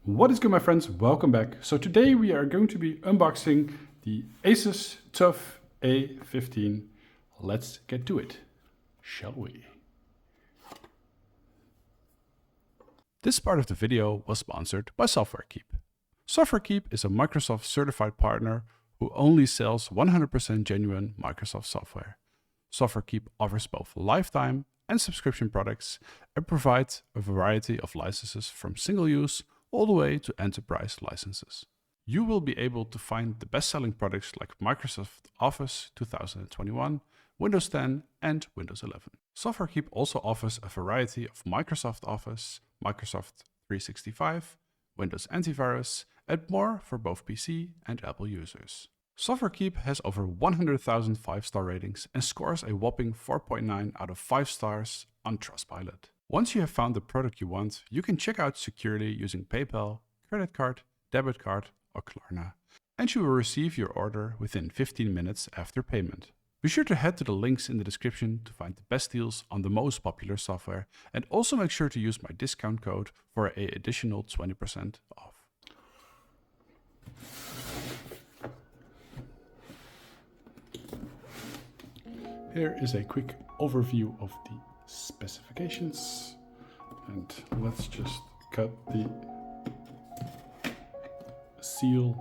What is good, my friends? Welcome back. So today we are going to be unboxing the ASUS TUF A15. Let's get to it, shall we? This part of the video was sponsored by SoftwareKeep. SoftwareKeep is a Microsoft certified partner who only sells 100% genuine Microsoft software. SoftwareKeep offers both lifetime and subscription products and provides a variety of licenses from single use all the way to enterprise licenses. You will be able to find the best-selling products like Microsoft Office 2021, Windows 10 and Windows 11. SoftwareKeep also offers a variety of Microsoft Office, Microsoft 365, Windows Antivirus and more for both PC and Apple users. SoftwareKeep has over 100,000 5-star ratings and scores a whopping 4.9 out of 5 stars on Trustpilot. Once you have found the product you want, you can check out securely using PayPal, credit card, debit card or Klarna, and you will receive your order within 15 minutes after payment. Be sure to head to the links in the description to find the best deals on the most popular software, and also make sure to use my discount code for an additional 20% off. Here is a quick overview of the specifications, and let's just cut the seal.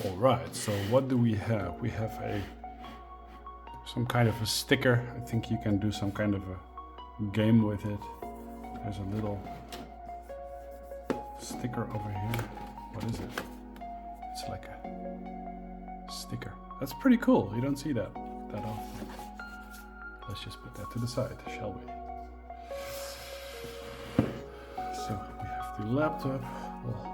All right, so what do we have? We have some kind of a sticker. I think you can do some kind of a game with it. There's a little sticker over here. What is it? It's like a sticker. That's pretty cool. You don't see that often. Let's just put that to the side, shall we? So we have the laptop. We'll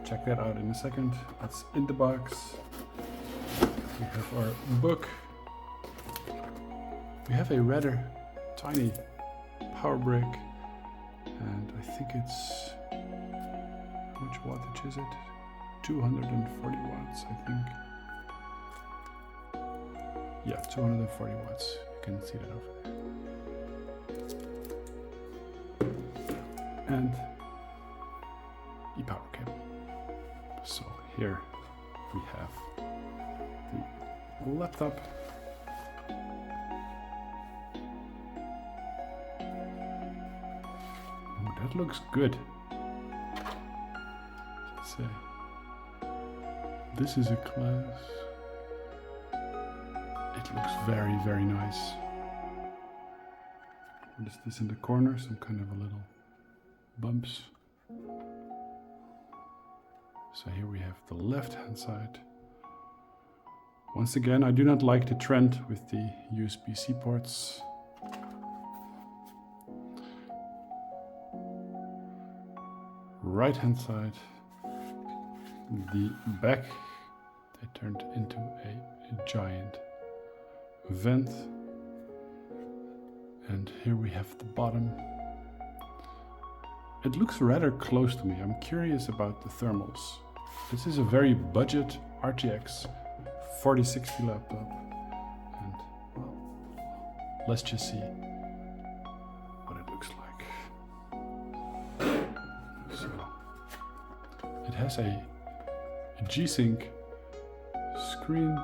check that out in a second. That's in the box. We have our book. We have a rather tiny power brick, and I think it's, how much wattage is it? 240 watts, I think. Yeah, 240 watts. You can see that over there. And the power cable. So here we have the laptop. That looks good. Let's say this is a class. It looks very, very nice. What is this in the corner? Some kind of a little bumps. So here we have the left hand side. Once again, I do not like the trend with the USB-C ports. Right hand side, the back, they turned into a giant vent, and here we have the bottom. It looks rather close to me. I'm curious about the thermals. This is a very budget RTX 4060 laptop, and well, let's just see what it looks like. It has a G-Sync screen,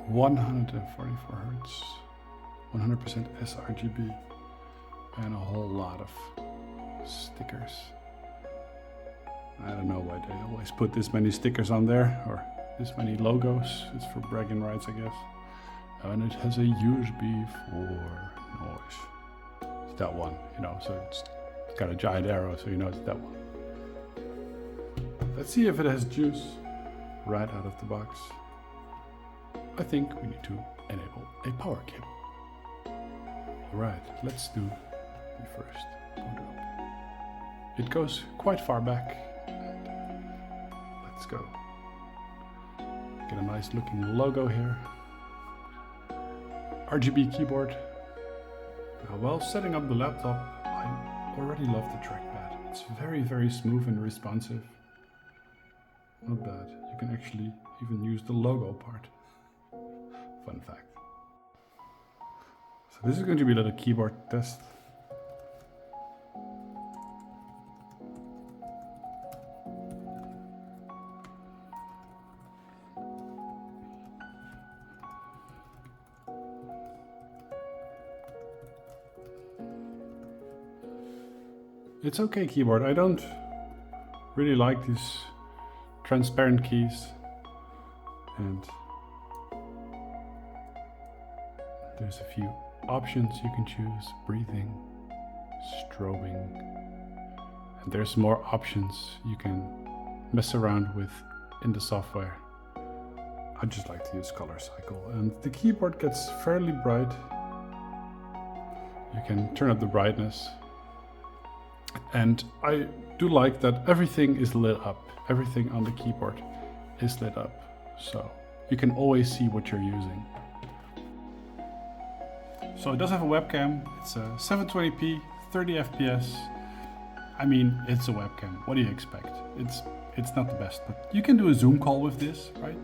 144 Hz, 100% sRGB, and a whole lot of stickers. I don't know why they always put this many stickers on there, or this many logos. It's for bragging rights, I guess. And it has a USB for noise. It's that one, you know, so it's got a giant arrow, so you know it's that one. Let's see if it has juice right out of the box. I think we need to enable a power cable. Alright, let's do the first boot up. It goes quite far back, and let's go. Get a nice looking logo here. RGB keyboard. Now, while setting up the laptop, I already love the trackpad. It's very, very smooth and responsive. Not bad. You can actually even use the logo part. Fun fact. So this is going to be a little keyboard test. It's okay keyboard. I don't really like these transparent keys, and there's a few options you can choose: breathing, strobing, and there's more options you can mess around with in the software. I just like to use color cycle, and the keyboard gets fairly bright. You can turn up the brightness. And I do like that everything is lit up. Everything on the keyboard is lit up. So you can always see what you're using. So it does have a webcam. It's a 720p, 30 FPS. I mean, it's a webcam. What do you expect? It's not the best, but you can do a Zoom call with this, right?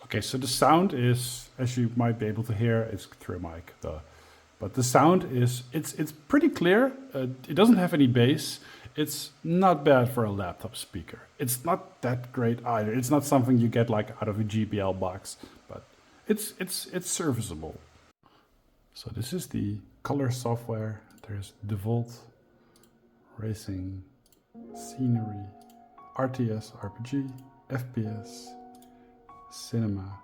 Okay, so the sound is, as you might be able to hear, it's through a mic, but the sound is, it's pretty clear. It doesn't have any bass. It's not bad for a laptop speaker. It's not that great either. It's not something you get like out of a GBL box, but it's serviceable. So this is the color software. There's Default, Racing, Scenery, RTS, RPG, FPS, Cinema,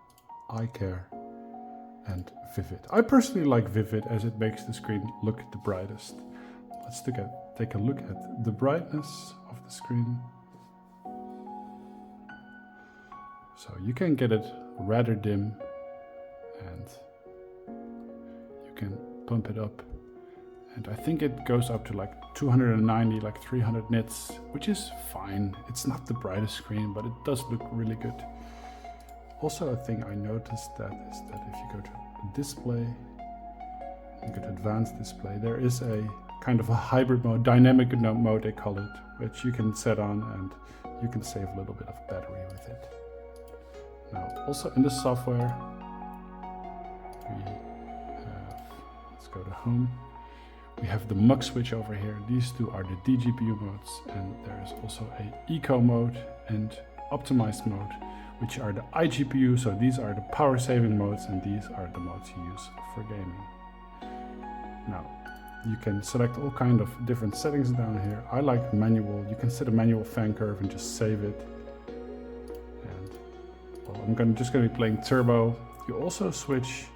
iCare, and Vivid. I personally like Vivid as it makes the screen look the brightest. Let's take a look at the brightness of the screen. So you can get it rather dim, and you can pump it up. And I think it goes up to like 290, like 300 nits, which is fine. It's not the brightest screen, but it does look really good. Also, a thing I noticed that is that if you go to display, you go to advanced display, there is a kind of a hybrid mode, dynamic mode they call it, which you can set on and you can save a little bit of battery with it. Now, also in the software, we have, let's go to home. We have the mux switch over here. These two are the DGPU modes, and there is also a eco mode and optimized mode, which are the iGPU. So these are the power saving modes, and these are the modes you use for gaming. Now, you can select all kind of different settings down here. I like manual. You can set a manual fan curve and just save it. And well, I'm just going to be playing turbo. You also switch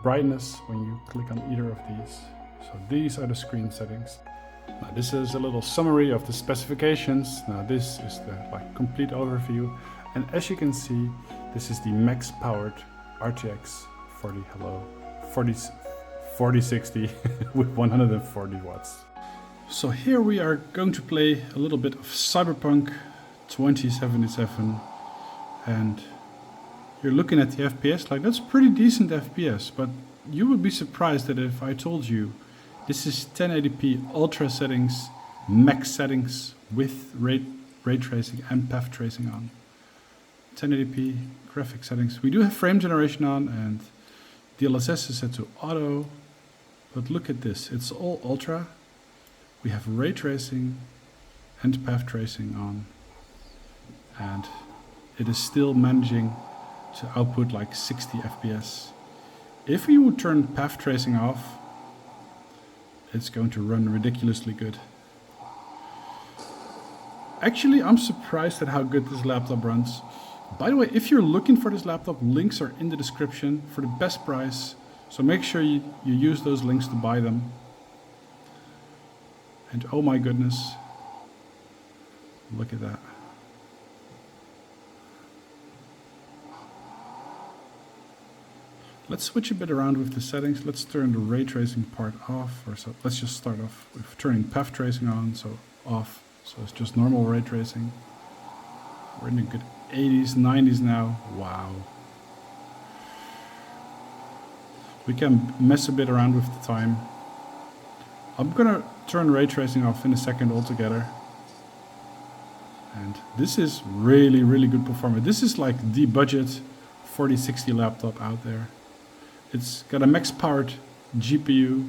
brightness when you click on either of these. So these are the screen settings. Now this is a little summary of the specifications. Now this is the complete overview, and as you can see, this is the max powered RTX 4060 with 140 watts. So here we are going to play a little bit of Cyberpunk 2077, and you're looking at the FPS, like that's pretty decent FPS, but you would be surprised that if I told you this is 1080p ultra settings, max settings with ray tracing and path tracing on. 1080p graphic settings. We do have frame generation on, and DLSS is set to auto, but look at this, it's all ultra. We have ray tracing and path tracing on, and it is still managing to output like 60 FPS. If we would turn path tracing off, it's going to run ridiculously good. Actually, I'm surprised at how good this laptop runs. By the way, if you're looking for this laptop, links are in the description for the best price. So make sure you use those links to buy them. And oh my goodness, look at that. Let's switch a bit around with the settings. Let's turn the ray tracing part off. Or so let's just start off with turning path tracing on, so off. So it's just normal ray tracing. We're in a good 80s, 90s now. Wow. We can mess a bit around with the time. I'm gonna turn ray tracing off in a second altogether. And this is really, really good performance. This is like the budget 4060 laptop out there. It's got a max powered GPU.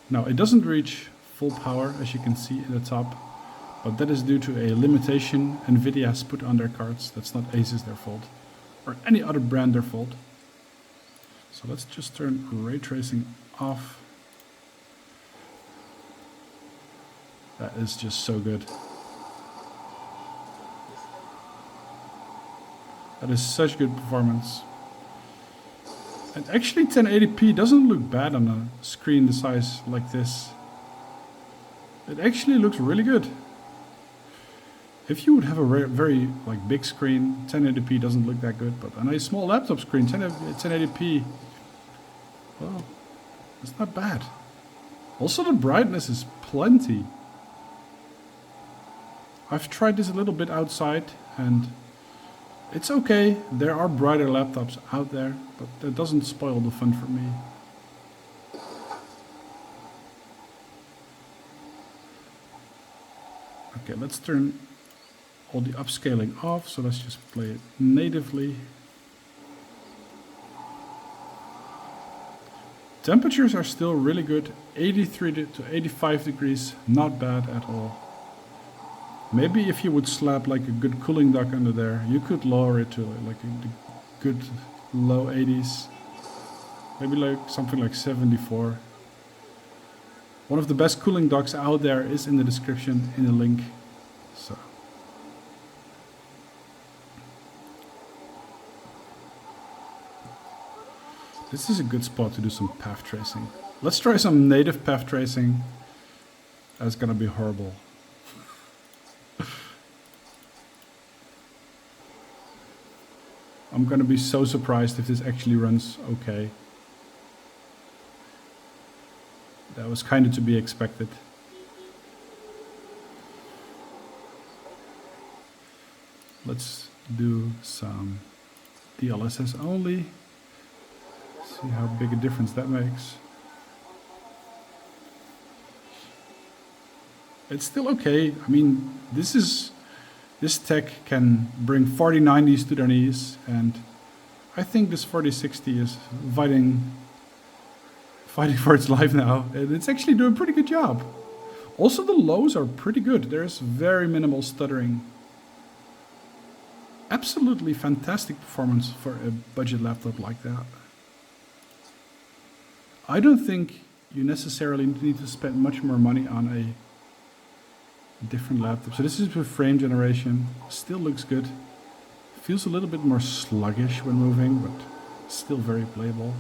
Now it doesn't reach full power, as you can see in the top, but that is due to a limitation NVIDIA has put on their cards. That's not ASUS their fault, or any other brand their fault. So let's just turn ray tracing off. That is just so good. That is such good performance. And actually 1080p doesn't look bad on a screen the size like this. It actually looks really good. If you would have a very like big screen, 1080p doesn't look that good, but on a small laptop screen, 1080p, well, it's not bad. Also the brightness is plenty. I've tried this a little bit outside and it's okay. There are brighter laptops out there, but that doesn't spoil the fun for me. Okay, let's turn all the upscaling off, so let's just play it natively. Temperatures are still really good, 83 to 85 degrees, not bad at all. Maybe if you would slap like a good cooling dock under there, you could lower it to like a good low 80s. Maybe like something like 74. One of the best cooling docks out there is in the description in the link. So this is a good spot to do some path tracing. Let's try some native path tracing. That's gonna be horrible. I'm gonna be so surprised if this actually runs okay. That was kind of to be expected. Let's do some DLSS only. See how big a difference that makes. It's still okay. I mean, this tech can bring 4090s to their knees, and I think this 4060 is fighting for its life now, and it's actually doing a pretty good job. Also, the lows are pretty good. There's very minimal stuttering. Absolutely fantastic performance for a budget laptop like that. I don't think you necessarily need to spend much more money on a different laptop. So this is with frame generation. Still looks good. Feels a little bit more sluggish when moving, but still very playable.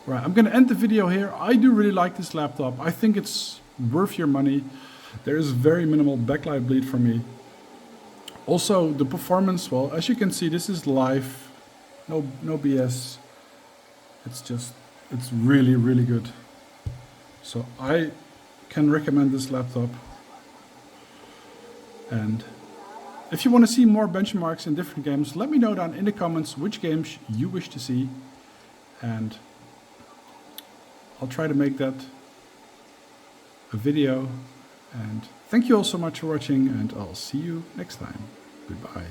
Right, I'm gonna end the video here. I do really like this laptop. I think it's worth your money. There is very minimal backlight bleed for me. Also, the performance, well, as you can see, this is live. No BS. It's really, really good. So I can recommend this laptop. And if you want to see more benchmarks in different games, let me know down in the comments which games you wish to see, and I'll try to make that a video. And thank you all so much for watching, and I'll see you next time. Goodbye.